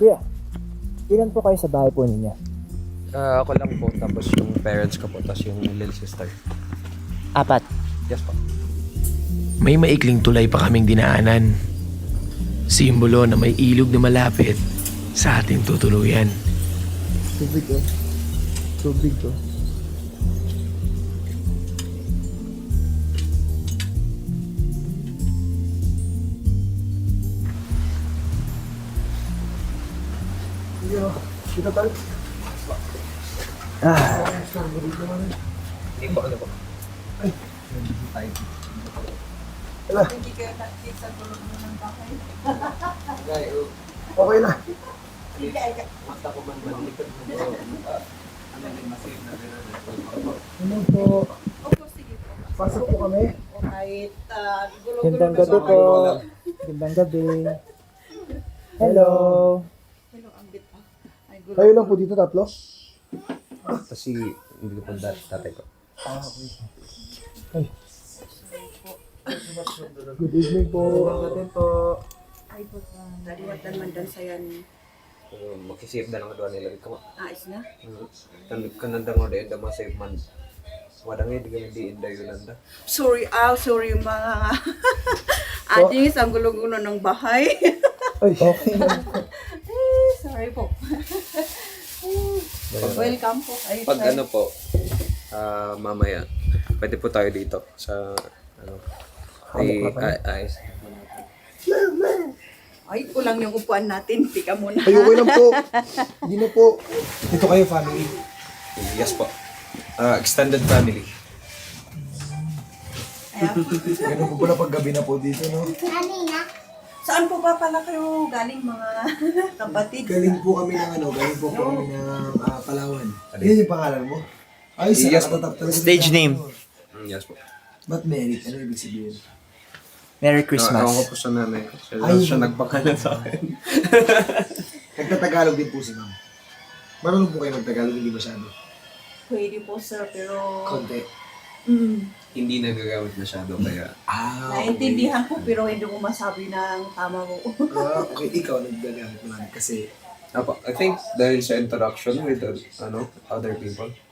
Kuya, ilan po kayo sa bahay po ninyo? Ako lang po, tapos yung parents ko po, tapos yung little sister. 4. Yes po. May maikling tulay pa kaming dinaanan. Simbolo na may ilog na malapit sa ating tutuluyan. Tubig oh. Tubig oh. Dito tayo. Hindi po, ano po? Wala. Hindi kayo nakikita sa tulog mo ng bahay. Okay na. Basta ko man malikod mo po. Ano yung masave na rin? Ano po? Opo, sige po. Pasok po kami. O kahit gulo-gulo Gandang na gabi sa po. Gandang gabi. Hello. Hello, ang bit pa. Ay, gulo. Kayo lang po dito, tatlo? Kasi hindi ko po tatay ko. Ay. Good evening po. Gandang gabi po. Ay, po. Daliwatan man dan sayan. Makisave na lang doon nila ko. Ais na. Kananda mo dahil dama save man. Wadang hindi kami di inday yun. Sorry, sorry mga ating ang gulo-gulo ng bahay. Ay, okay na. Sorry po. Welcome po. Ay, Pag ano po, mamaya, pwede po tayo dito sa ano. Ay, kulang yung upuan natin. Tika muna. Ay, okay lang po. Hindi na po. Dito kayo, family. Yes po. Extended family. Ganun po pala pag gabi na po dito, no? Saan po ba pala kayo galing mga kapatid? Galing po kami ng ano, galing po kami ng Palawan. Yan yung pangalan mo? Ay, sa Yes po. nakatatak talaga. Stage name. Yes po. Ba't merit? Ano ibig sabihin? Merry Ewan ko Christmas. po sa nanay ko. Ay. Siya nagpakalan sa akin. Nagtatagalog din po si ma'am. Marunong po kayo magtagalog, hindi masyado. Pwede po sir, pero Konti. Hindi nagagamit masyado kaya. naintindihan ko pero hindi ko masabi ng tama mo. Okay, ikaw nagdagamit mo namin kasi I think dahil sa interaction with other people.